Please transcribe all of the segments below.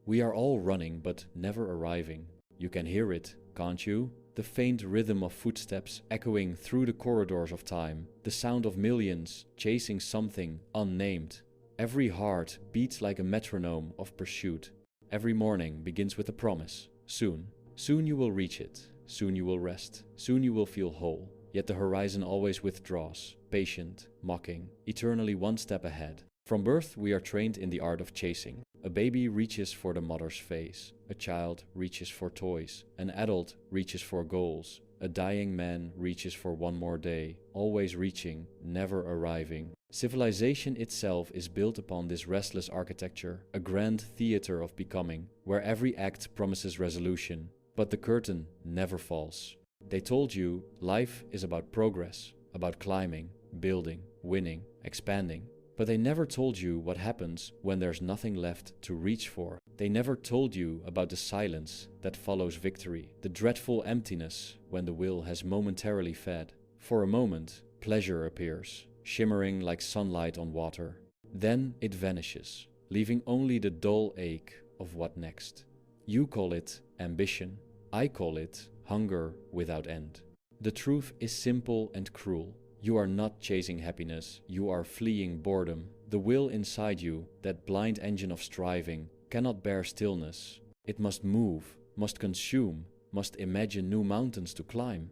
We are all running but never arriving. You can hear it, can't you? The faint rhythm of footsteps echoing through the corridors of time, the sound of millions chasing something unnamed. Every heart beats like a metronome of pursuit. Every morning begins with a promise. Soon, soon you will reach it. Soon you will rest. Soon you will feel whole. Yet the horizon always withdraws, patient, mocking, eternally one step ahead. From birth we are trained in the art of chasing. A baby reaches for the mother's face. A child reaches for toys. An adult reaches for goals. A dying man reaches for one more day, always reaching, never arriving. Civilization itself is built upon this restless architecture, a grand theater of becoming, where every act promises resolution, but the curtain never falls. They told you life is about progress, about climbing, building, winning, expanding. But they never told you what happens when there's nothing left to reach for. They never told you about the silence that follows victory, the dreadful emptiness when the will has momentarily fed. For a moment, pleasure appears, shimmering like sunlight on water. Then it vanishes, leaving only the dull ache of what next. You call it ambition. I call it hunger without end. The truth is simple and cruel. You are not chasing happiness, you are fleeing boredom. The will inside you, that blind engine of striving, cannot bear stillness. It must move, must consume, must imagine new mountains to climb.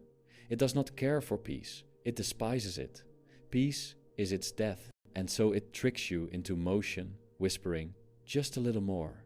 It does not care for peace, it despises it. Peace is its death, and so it tricks you into motion, whispering, just a little more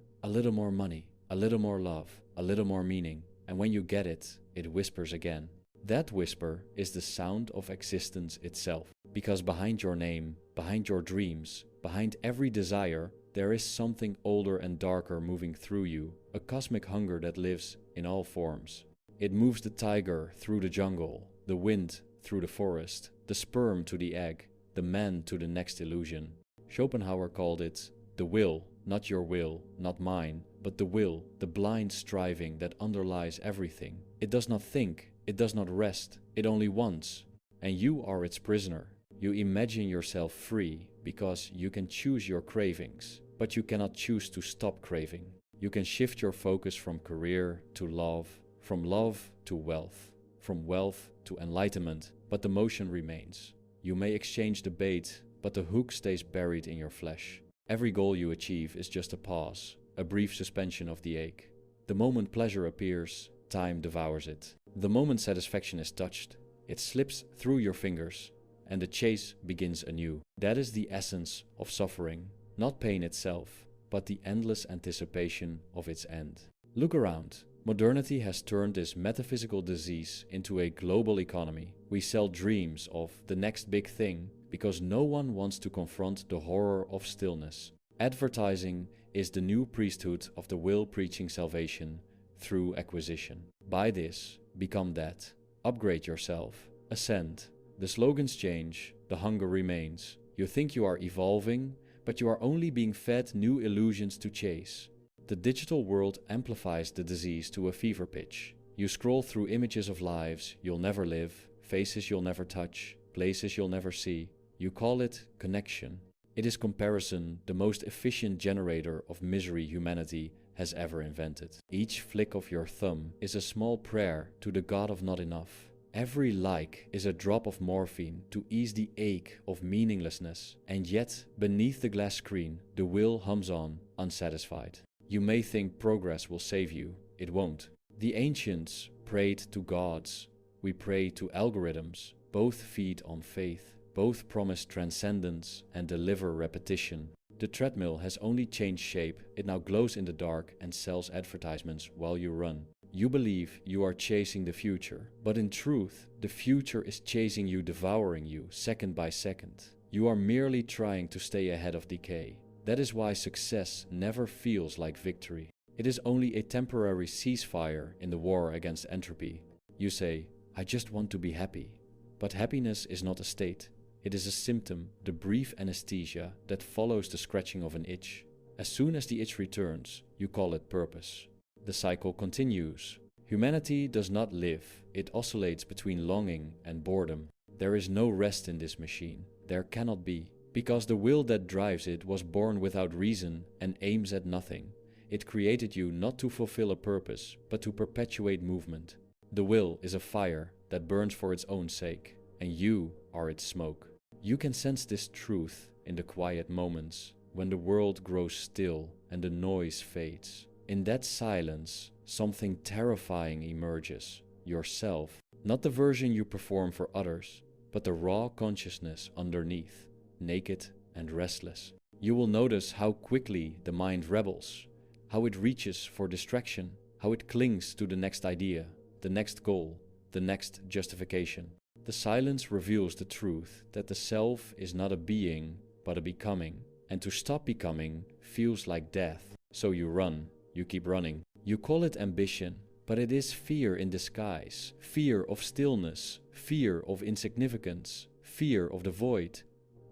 money, a little more love, a little more meaning. And when you get it, it whispers again. That whisper is the sound of existence itself, because behind your name, behind your dreams, behind every desire, there is something older and darker moving through you, a cosmic hunger that lives in all forms. It moves the tiger through the jungle, the wind through the forest, the sperm to the egg, the man to the next illusion. Schopenhauer called it the will, not your will, not mine, but the will, the blind striving that underlies everything. It does not think, it does not rest, it only wants, and you are its prisoner. You imagine yourself free because you can choose your cravings, but you cannot choose to stop craving. You can shift your focus from career to love, from love to wealth, from wealth to enlightenment, but the motion remains. You may exchange the bait, but the hook stays buried in your flesh. Every goal you achieve is just a pause, a brief suspension of the ache. The moment pleasure appears, time devours it. The moment satisfaction is touched, it slips through your fingers, and the chase begins anew. That is the essence of suffering, not pain itself, but the endless anticipation of its end. Look around. Modernity has turned this metaphysical disease into a global economy. We sell dreams of the next big thing because no one wants to confront the horror of stillness. Advertising is the new priesthood of the will preaching salvation through acquisition. Buy this, become that, upgrade yourself, ascend. The slogans change, the hunger remains. You think you are evolving, but you are only being fed new illusions to chase. The digital world amplifies the disease to a fever pitch. You scroll through images of lives you'll never live, faces you'll never touch, places you'll never see. You call it connection. It is comparison, the most efficient generator of misery humanity has ever invented. Each flick of your thumb is a small prayer to the God of not enough. Every like is a drop of morphine to ease the ache of meaninglessness. And yet, beneath the glass screen, the will hums on, unsatisfied. You may think progress will save you. It won't. The ancients prayed to gods. We pray to algorithms. Both feed on faith. Both promise transcendence and deliver repetition. The treadmill has only changed shape. It now glows in the dark and sells advertisements while you run. You believe you are chasing the future, but in truth, the future is chasing you, devouring you, second by second. You are merely trying to stay ahead of decay. That is why success never feels like victory. It is only a temporary ceasefire in the war against entropy. You say, I just want to be happy. But happiness is not a state. It is a symptom, the brief anesthesia that follows the scratching of an itch. As soon as the itch returns, you call it purpose. The cycle continues. Humanity does not live. It oscillates between longing and boredom. There is no rest in this machine. There cannot be. Because the will that drives it was born without reason and aims at nothing. It created you not to fulfill a purpose, but to perpetuate movement. The will is a fire that burns for its own sake, and you are its smoke. You can sense this truth in the quiet moments, when the world grows still and the noise fades. In that silence, something terrifying emerges. Yourself, not the version you perform for others, but the raw consciousness underneath, naked and restless. You will notice how quickly the mind rebels, how it reaches for distraction, how it clings to the next idea, the next goal, the next justification. The silence reveals the truth that the self is not a being, but a becoming. And to stop becoming feels like death. So you run, you keep running. You call it ambition, but it is fear in disguise. Fear of stillness, fear of insignificance, fear of the void.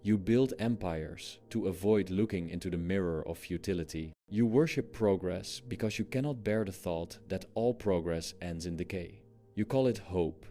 You build empires to avoid looking into the mirror of futility. You worship progress because you cannot bear the thought that all progress ends in decay. You call it hope.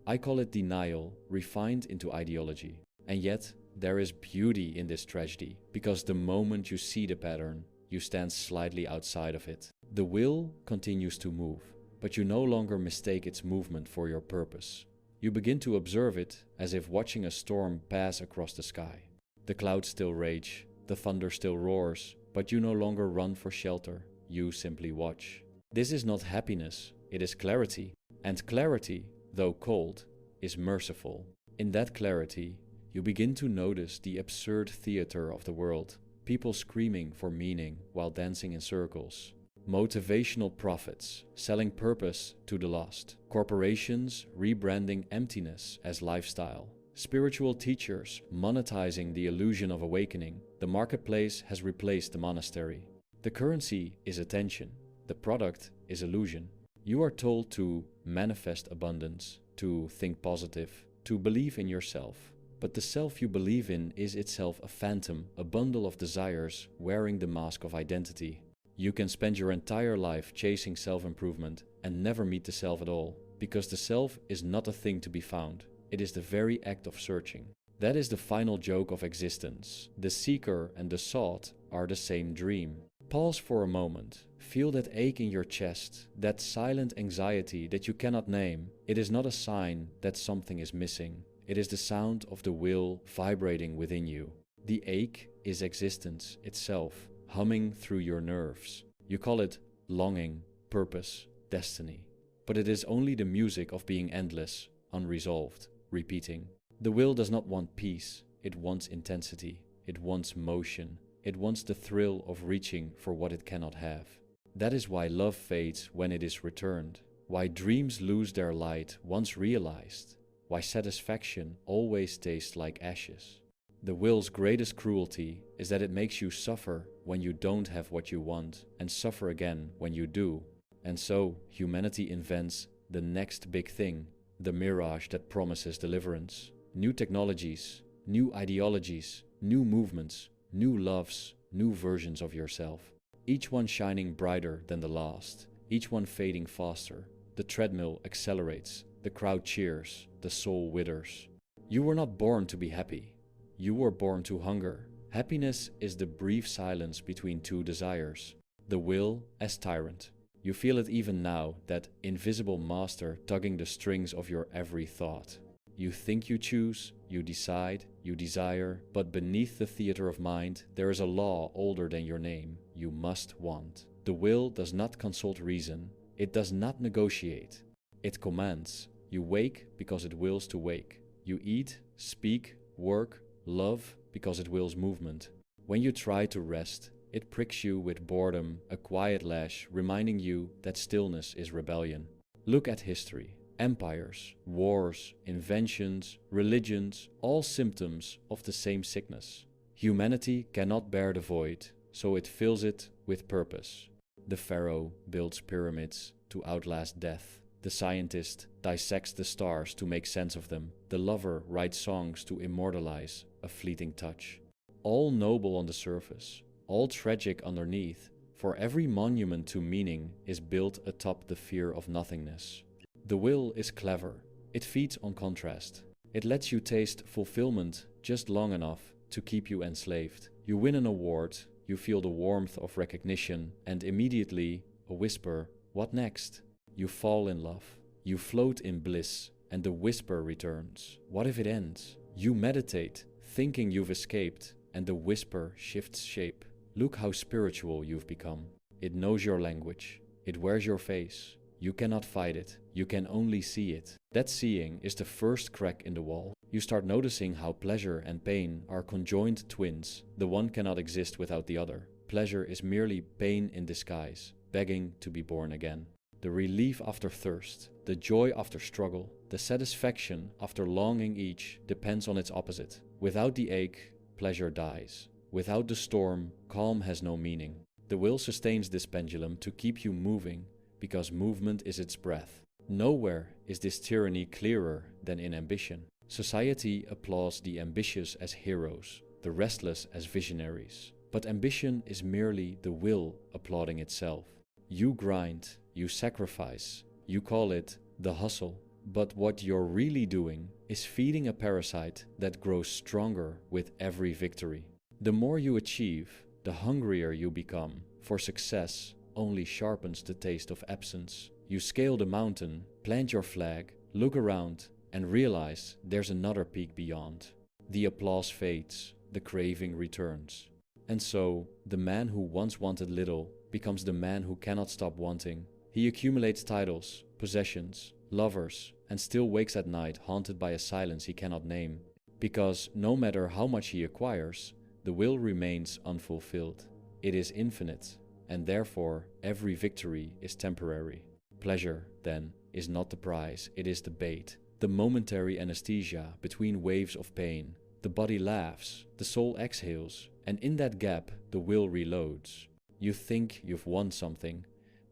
I call it denial, refined into ideology. And yet, there is beauty in this tragedy, because the moment you see the pattern, you stand slightly outside of it. The will continues to move, but you no longer mistake its movement for your purpose. You begin to observe it as if watching a storm pass across the sky. The clouds still rage, the thunder still roars, but you no longer run for shelter, you simply watch. This is not happiness, it is clarity. And clarity, though cold, is merciful. In that clarity, you begin to notice the absurd theater of the world. People screaming for meaning while dancing in circles. Motivational prophets selling purpose to the lost. Corporations rebranding emptiness as lifestyle. Spiritual teachers monetizing the illusion of awakening. The marketplace has replaced the monastery. The currency is attention. The product is illusion. You are told to manifest abundance, to think positive, to believe in yourself. But the self you believe in is itself a phantom, a bundle of desires wearing the mask of identity. You can spend your entire life chasing self-improvement and never meet the self at all, because the self is not a thing to be found. It is the very act of searching. That is the final joke of existence. The seeker and the sought are the same dream. Pause for a moment. Feel that ache in your chest, that silent anxiety that you cannot name. It is not a sign that something is missing. It is the sound of the will vibrating within you. The ache is existence itself, humming through your nerves. You call it longing, purpose, destiny. But it is only the music of being endless, unresolved, repeating. The will does not want peace. It wants intensity. It wants motion. It wants the thrill of reaching for what it cannot have. That is why love fades when it is returned. Why dreams lose their light once realized. Why satisfaction always tastes like ashes. The will's greatest cruelty is that it makes you suffer when you don't have what you want, and suffer again when you do. And so, humanity invents the next big thing, the mirage that promises deliverance. New technologies, new ideologies, new movements, new loves, new versions of yourself. Each one shining brighter than the last, each one fading faster. The treadmill accelerates, the crowd cheers, the soul withers. You were not born to be happy. You were born to hunger. Happiness is the brief silence between two desires. The will as tyrant. You feel it even now, that invisible master tugging the strings of your every thought. You think you choose, you decide, you desire, but beneath the theater of mind, there is a law older than your name. You must want. The will does not consult reason. It does not negotiate. It commands. You wake because it wills to wake. You eat, speak, work, love because it wills movement. When you try to rest, it pricks you with boredom, a quiet lash reminding you that stillness is rebellion. Look at history. Empires, wars, inventions, religions, all symptoms of the same sickness. Humanity cannot bear the void, so it fills it with purpose. The pharaoh builds pyramids to outlast death. The scientist dissects the stars to make sense of them. The lover writes songs to immortalize a fleeting touch. All noble on the surface, all tragic underneath, for every monument to meaning is built atop the fear of nothingness. The will is clever. It feeds on contrast. It lets you taste fulfillment just long enough to keep you enslaved. You win an award, you feel the warmth of recognition, and immediately a whisper, "What next?" You fall in love. You float in bliss, and the whisper returns. What if it ends? You meditate, thinking you've escaped, and the whisper shifts shape. Look how spiritual you've become. It knows your language. It wears your face. You cannot fight it. You can only see it. That seeing is the first crack in the wall. You start noticing how pleasure and pain are conjoined twins. The one cannot exist without the other. Pleasure is merely pain in disguise, begging to be born again. The relief after thirst, the joy after struggle, the satisfaction after longing each depends on its opposite. Without the ache, pleasure dies. Without the storm, calm has no meaning. The will sustains this pendulum to keep you moving, because movement is its breath. Nowhere is this tyranny clearer than in ambition. Society applauds the ambitious as heroes, the restless as visionaries. But ambition is merely the will applauding itself. You grind, you sacrifice, you call it the hustle. But what you're really doing is feeding a parasite that grows stronger with every victory. The more you achieve, the hungrier you become, for success only sharpens the taste of absence. You scale the mountain, plant your flag, look around, and realize there's another peak beyond. The applause fades, the craving returns. And so, the man who once wanted little becomes the man who cannot stop wanting. He accumulates titles, possessions, lovers, and still wakes at night haunted by a silence he cannot name. Because no matter how much he acquires, the will remains unfulfilled. It is infinite, and therefore every victory is temporary. Pleasure, then, is not the prize, it is the bait, the momentary anesthesia between waves of pain. The body laughs, the soul exhales, and in that gap the will reloads. You think you've won something,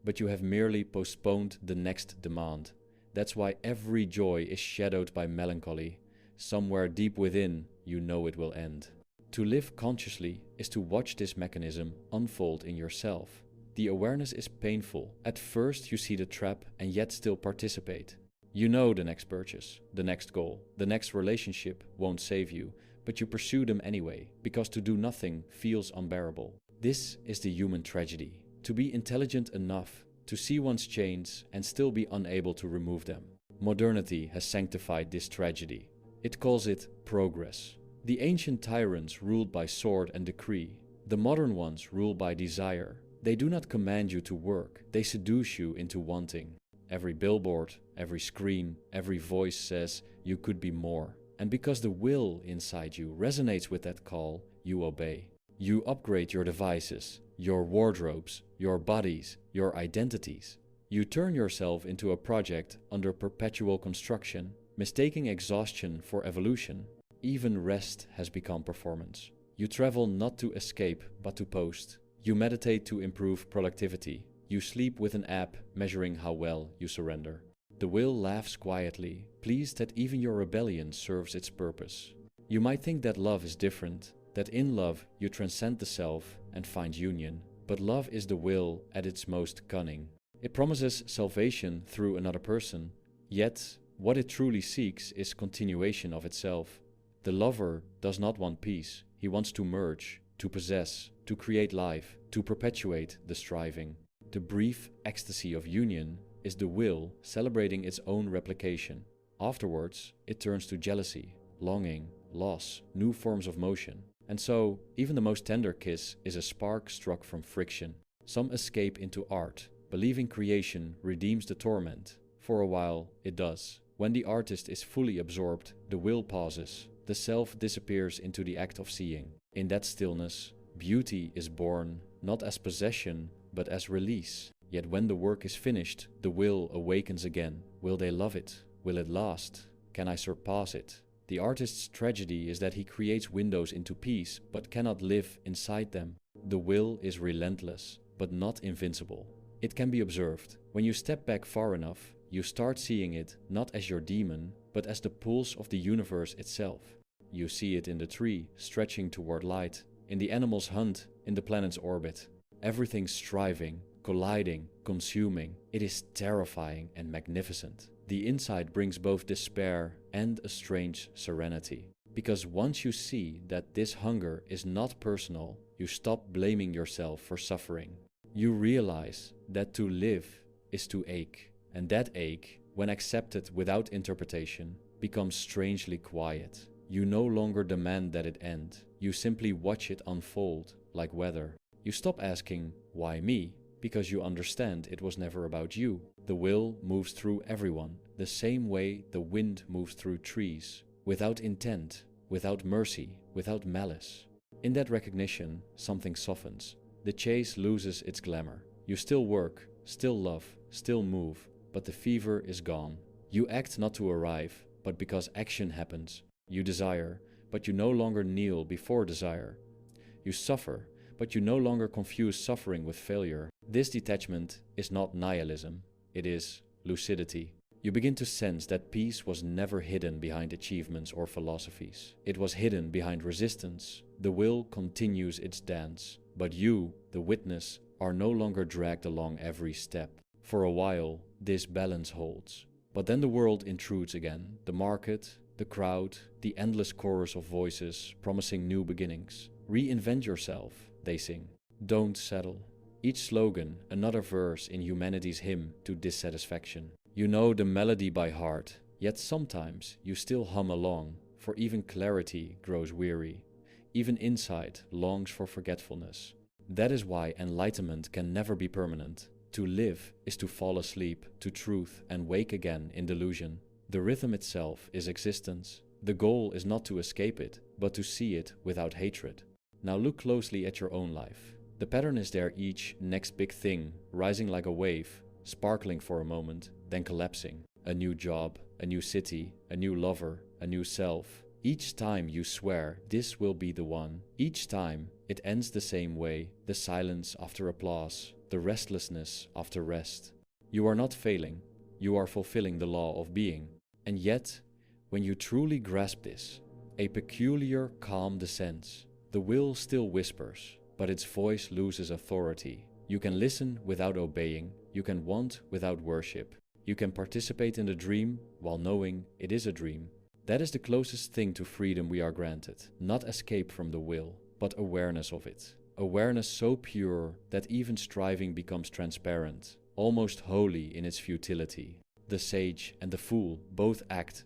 but you have merely postponed the next demand. That's why every joy is shadowed by melancholy. Somewhere deep within, you know it will end. To live consciously is to watch this mechanism unfold in yourself. The awareness is painful. At first you see the trap and yet still participate. You know the next purchase, the next goal, the next relationship won't save you, but you pursue them anyway, because to do nothing feels unbearable. This is the human tragedy. To be intelligent enough to see one's chains and still be unable to remove them. Modernity has sanctified this tragedy. It calls it progress. The ancient tyrants ruled by sword and decree. The modern ones rule by desire. They do not command you to work, they seduce you into wanting. Every billboard, every screen, every voice says you could be more. And because the will inside you resonates with that call, you obey. You upgrade your devices, your wardrobes, your bodies, your identities. You turn yourself into a project under perpetual construction, mistaking exhaustion for evolution. Even rest has become performance. You travel not to escape, but to post. You meditate to improve productivity. You sleep with an app measuring how well you surrender. The will laughs quietly, pleased that even your rebellion serves its purpose. You might think that love is different, that in love you transcend the self and find union. But love is the will at its most cunning. It promises salvation through another person, yet what it truly seeks is continuation of itself. The lover does not want peace, he wants to merge, to possess, to create life, to perpetuate the striving. The brief ecstasy of union is the will celebrating its own replication. Afterwards, it turns to jealousy, longing, loss, new forms of motion. And so, even the most tender kiss is a spark struck from friction. Some escape into art, believing creation redeems the torment. For a while, it does. When the artist is fully absorbed, the will pauses. The self disappears into the act of seeing. In that stillness, beauty is born, not as possession, but as release. Yet when the work is finished, the will awakens again. Will they love it? Will it last? Can I surpass it? The artist's tragedy is that he creates windows into peace, but cannot live inside them. The will is relentless, but not invincible. It can be observed. When you step back far enough, you start seeing it not as your demon, but as the pulse of the universe itself. You see it in the tree, stretching toward light, in the animal's hunt, in the planet's orbit. Everything striving, colliding, consuming. It is terrifying and magnificent. The insight brings both despair and a strange serenity. Because once you see that this hunger is not personal, you stop blaming yourself for suffering. You realize that to live is to ache, and that ache, when accepted without interpretation, becomes strangely quiet. You no longer demand that it end, you simply watch it unfold like weather. You stop asking, why me? Because you understand it was never about you. The will moves through everyone, the same way the wind moves through trees, without intent, without mercy, without malice. In that recognition, something softens. The chase loses its glamour. You still work, still love, still move, but the fever is gone. You act not to arrive, but because action happens. You desire, but you no longer kneel before desire. You suffer, but you no longer confuse suffering with failure. This detachment is not nihilism, it is lucidity. You begin to sense that peace was never hidden behind achievements or philosophies. It was hidden behind resistance. The will continues its dance, but you, the witness, are no longer dragged along every step. For a while, this balance holds. But then the world intrudes again, the market, the crowd, the endless chorus of voices promising new beginnings. Reinvent yourself, they sing. Don't settle. Each slogan, another verse in humanity's hymn to dissatisfaction. You know the melody by heart, yet sometimes you still hum along, for even clarity grows weary. Even insight longs for forgetfulness. That is why enlightenment can never be permanent. To live is to fall asleep to truth and wake again in delusion. The rhythm itself is existence. The goal is not to escape it, but to see it without hatred. Now look closely at your own life. The pattern is there, each next big thing, rising like a wave, sparkling for a moment, then collapsing. A new job, a new city, a new lover, a new self. Each time you swear this will be the one. Each time it ends the same way, the silence after applause, the restlessness after rest. You are not failing, you are fulfilling the law of being. And yet, when you truly grasp this, a peculiar calm descends. The will still whispers, but its voice loses authority. You can listen without obeying, you can want without worship. You can participate in the dream while knowing it is a dream. That is the closest thing to freedom we are granted. Not escape from the will, but awareness of it. Awareness so pure that even striving becomes transparent, almost holy in its futility. The sage and the fool both act,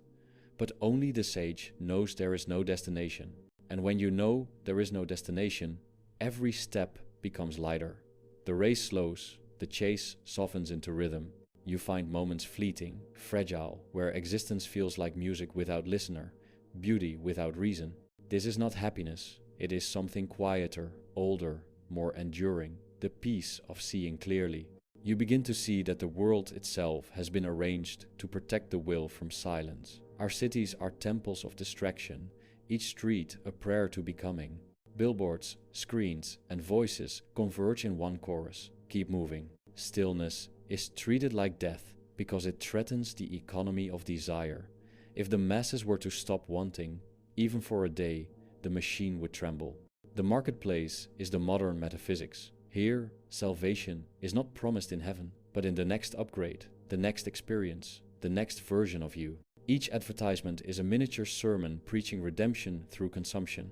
but only the sage knows there is no destination. And when you know there is no destination, every step becomes lighter. The race slows, the chase softens into rhythm. You find moments fleeting, fragile, where existence feels like music without listener, beauty without reason. This is not happiness, it is something quieter, older, more enduring, the peace of seeing clearly. You begin to see that the world itself has been arranged to protect the will from silence. Our cities are temples of distraction, each street a prayer to becoming. Billboards, screens, and voices converge in one chorus. Keep moving. Stillness is treated like death because it threatens the economy of desire. If the masses were to stop wanting, even for a day, the machine would tremble. The marketplace is the modern metaphysics. Here, salvation is not promised in heaven, but in the next upgrade, the next experience, the next version of you. Each advertisement is a miniature sermon preaching redemption through consumption.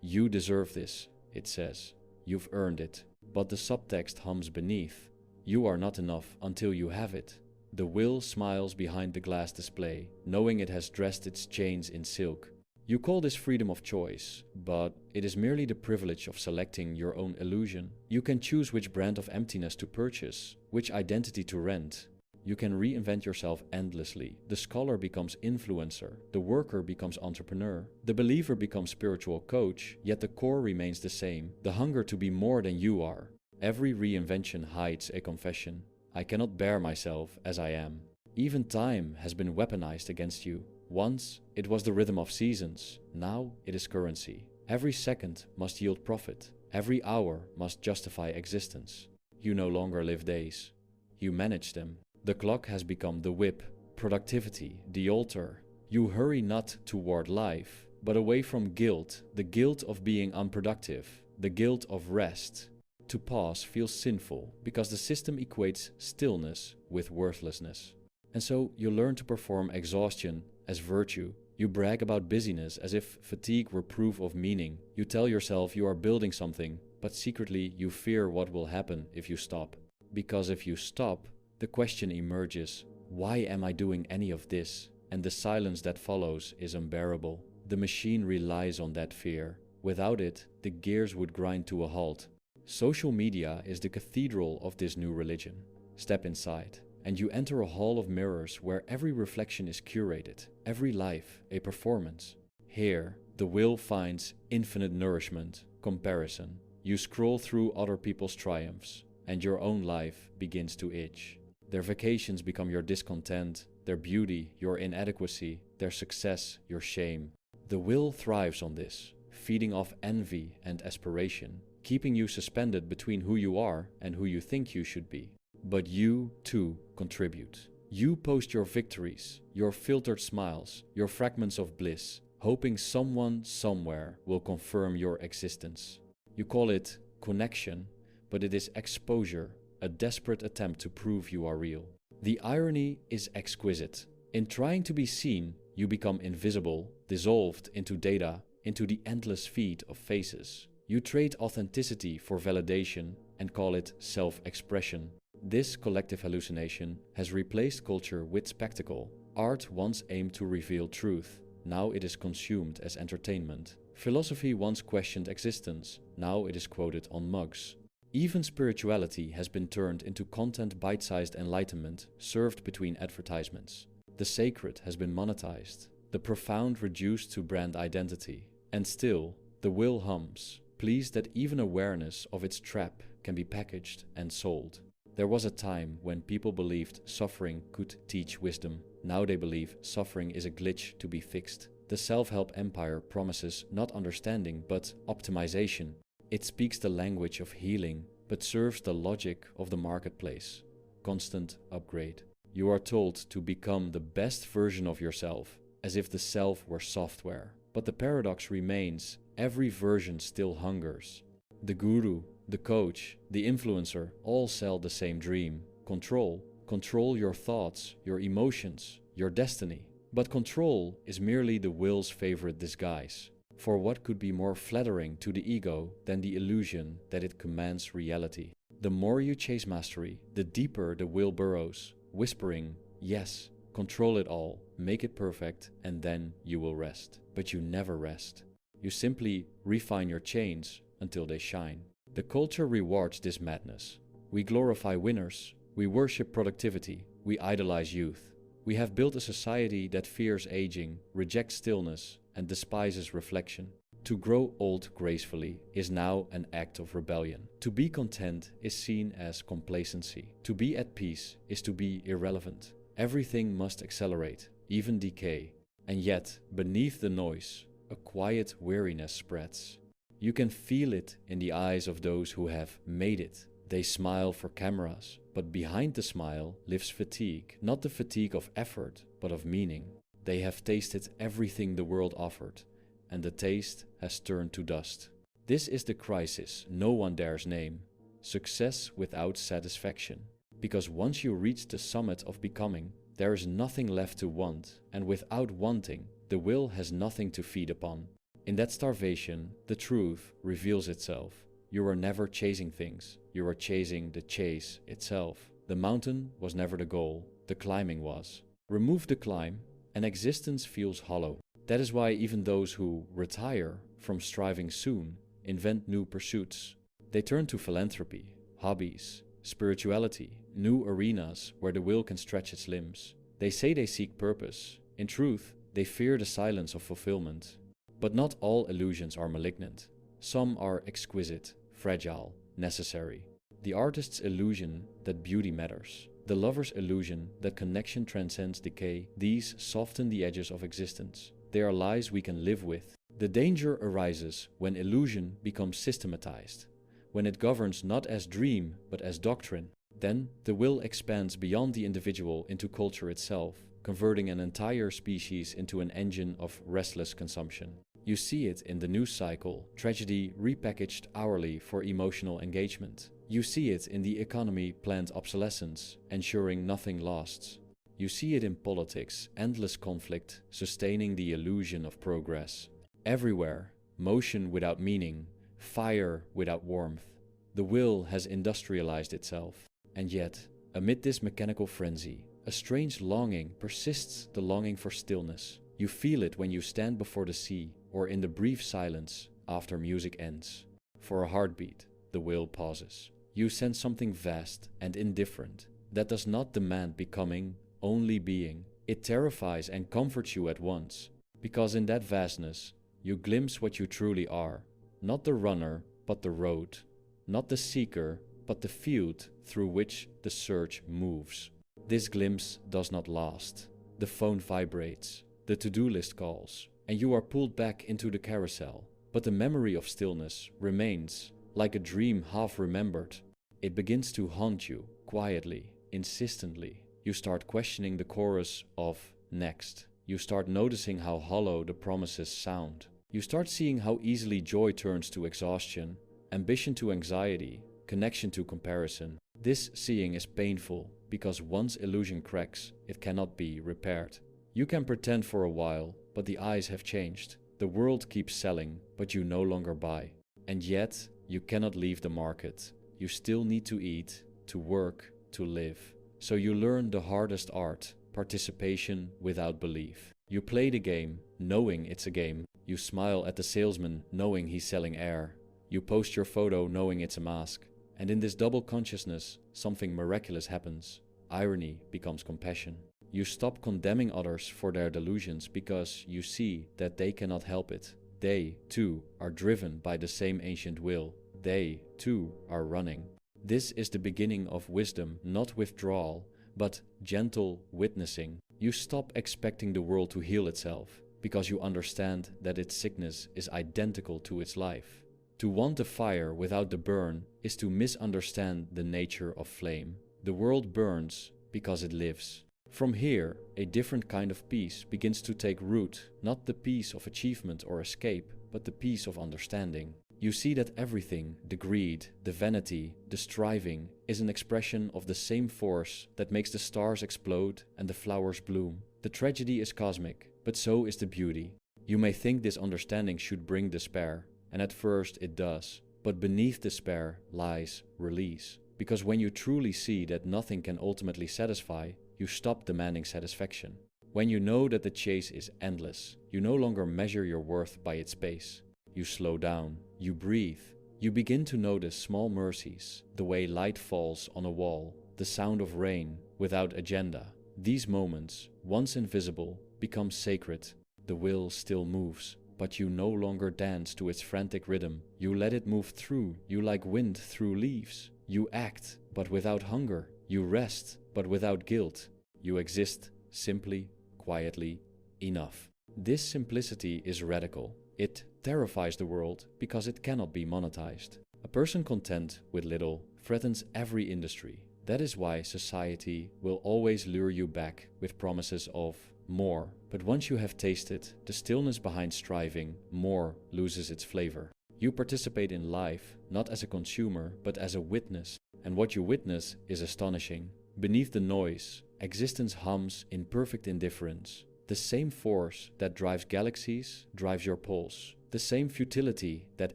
You deserve this, it says. You've earned it. But the subtext hums beneath. You are not enough until you have it. The will smiles behind the glass display, knowing it has dressed its chains in silk. You call this freedom of choice, but it is merely the privilege of selecting your own illusion. You can choose which brand of emptiness to purchase, which identity to rent. You can reinvent yourself endlessly. The scholar becomes influencer, the worker becomes entrepreneur, the believer becomes spiritual coach, yet the core remains the same, the hunger to be more than you are. Every reinvention hides a confession. I cannot bear myself as I am. Even time has been weaponized against you. Once it was the rhythm of seasons, now it is currency. Every second must yield profit. Every hour must justify existence. You no longer live days. You manage them. The clock has become the whip, productivity, the altar. You hurry not toward life, but away from guilt, the guilt of being unproductive, the guilt of rest. To pause feels sinful because the system equates stillness with worthlessness. And so you learn to perform exhaustion as virtue, You brag about busyness as if fatigue were proof of meaning. You tell yourself you are building something, but secretly you fear what will happen if you stop. Because if you stop, the question emerges, why am I doing any of this? And the silence that follows is unbearable. The machine relies on that fear. Without it, the gears would grind to a halt. Social media is the cathedral of this new religion. Step inside, and you enter a hall of mirrors where every reflection is curated, every life a performance. Here, the will finds infinite nourishment, comparison. You scroll through other people's triumphs, and your own life begins to itch. Their vacations become your discontent, their beauty your inadequacy, their success your shame. The will thrives on this, feeding off envy and aspiration, keeping you suspended between who you are and who you think you should be. But you, too, contribute. You post your victories, your filtered smiles, your fragments of bliss, hoping someone somewhere will confirm your existence. You call it connection, but it is exposure, a desperate attempt to prove you are real. The irony is exquisite. In trying to be seen, you become invisible, dissolved into data, into the endless feed of faces. You trade authenticity for validation and call it self-expression. This collective hallucination has replaced culture with spectacle. Art once aimed to reveal truth. Now it is consumed as entertainment. Philosophy once questioned existence. Now it is quoted on mugs. Even spirituality has been turned into content bite-sized enlightenment served between advertisements. The sacred has been monetized, the profound reduced to brand identity. And still, the will hums, pleased that even awareness of its trap can be packaged and sold. There was a time when people believed suffering could teach wisdom. Now they believe suffering is a glitch to be fixed. The self-help empire promises not understanding but optimization. It speaks the language of healing, but serves the logic of the marketplace. Constant upgrade. You are told to become the best version of yourself, as if the self were software. But the paradox remains, every version still hungers. The guru, the coach, the influencer all sell the same dream. Control. Control your thoughts, your emotions, your destiny. But control is merely the will's favorite disguise. For what could be more flattering to the ego than the illusion that it commands reality? The more you chase mastery, the deeper the will burrows, whispering, yes, control it all, make it perfect, and then you will rest. But you never rest. You simply refine your chains until they shine. The culture rewards this madness. We glorify winners, we worship productivity, we idolize youth. We have built a society that fears aging, rejects stillness, and despises reflection. To grow old gracefully is now an act of rebellion. To be content is seen as complacency. To be at peace is to be irrelevant. Everything must accelerate, even decay. And yet, beneath the noise, a quiet weariness spreads. You can feel it in the eyes of those who have made it. They smile for cameras, but behind the smile lives fatigue. Not the fatigue of effort, but of meaning. They have tasted everything the world offered, and the taste has turned to dust. This is the crisis no one dares name. Success without satisfaction. Because once you reach the summit of becoming, there is nothing left to want, and without wanting, the will has nothing to feed upon. In that starvation, the truth reveals itself. You are never chasing things, you are chasing the chase itself. The mountain was never the goal, the climbing was. Remove the climb, and existence feels hollow. That is why even those who retire from striving soon invent new pursuits. They turn to philanthropy, hobbies, spirituality, new arenas where the will can stretch its limbs. They say they seek purpose. In truth, they fear the silence of fulfillment. But not all illusions are malignant. Some are exquisite, fragile, necessary. The artist's illusion that beauty matters. The lover's illusion that connection transcends decay. These soften the edges of existence. They are lies we can live with. The danger arises when illusion becomes systematized, when it governs not as dream but as doctrine. Then the will expands beyond the individual into culture itself, converting an entire species into an engine of restless consumption. You see it in the news cycle, tragedy repackaged hourly for emotional engagement. You see it in the economy planned obsolescence, ensuring nothing lasts. You see it in politics, endless conflict, sustaining the illusion of progress. Everywhere, motion without meaning, fire without warmth. The will has industrialized itself. And yet, amid this mechanical frenzy, a strange longing persists, the longing for stillness. You feel it when you stand before the sea, or in the brief silence after music ends. For a heartbeat, the will pauses. You sense something vast and indifferent that does not demand becoming, only being. It terrifies and comforts you at once, because in that vastness, you glimpse what you truly are. Not the runner, but the road. Not the seeker, but the field through which the search moves. This glimpse does not last. The phone vibrates, the to-do list calls, and you are pulled back into the carousel. But the memory of stillness remains, like a dream half remembered. It begins to haunt you, quietly, insistently. You start questioning the chorus of next. You start noticing how hollow the promises sound. You start seeing how easily joy turns to exhaustion, ambition to anxiety, connection to comparison. This seeing is painful, because once illusion cracks, it cannot be repaired. You can pretend for a while, but the eyes have changed. The world keeps selling, but you no longer buy. And yet, you cannot leave the market. You still need to eat, to work, to live. So you learn the hardest art, participation without belief. You play the game, knowing it's a game. You smile at the salesman, knowing he's selling air. You post your photo knowing it's a mask. And in this double consciousness, something miraculous happens. Irony becomes compassion. You stop condemning others for their delusions because you see that they cannot help it. They, too, are driven by the same ancient will. They, too, are running. This is the beginning of wisdom, not withdrawal, but gentle witnessing. You stop expecting the world to heal itself because you understand that its sickness is identical to its life. To want the fire without the burn is to misunderstand the nature of flame. The world burns because it lives. From here, a different kind of peace begins to take root, not the peace of achievement or escape, but the peace of understanding. You see that everything, the greed, the vanity, the striving, is an expression of the same force that makes the stars explode and the flowers bloom. The tragedy is cosmic, but so is the beauty. You may think this understanding should bring despair, and at first it does, but beneath despair lies release. Because when you truly see that nothing can ultimately satisfy, you stop demanding satisfaction. When you know that the chase is endless, you no longer measure your worth by its pace. You slow down, you breathe, you begin to notice small mercies, the way light falls on a wall, the sound of rain without agenda. These moments, once invisible, become sacred. The will still moves, but you no longer dance to its frantic rhythm. You let it move through you like wind through leaves. You act, but without hunger. You rest, but without guilt. You exist simply, quietly, enough. This simplicity is radical. It terrifies the world because it cannot be monetized. A person content with little threatens every industry. That is why society will always lure you back with promises of more. But once you have tasted the stillness behind striving, more loses its flavor. You participate in life not as a consumer, but as a witness. And what you witness is astonishing. Beneath the noise, existence hums in perfect indifference. The same force that drives galaxies drives your pulse. The same futility that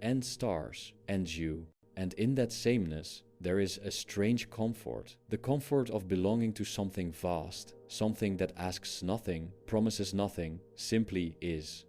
ends stars ends you. And in that sameness, there is a strange comfort. The comfort of belonging to something vast, something that asks nothing, promises nothing, simply is.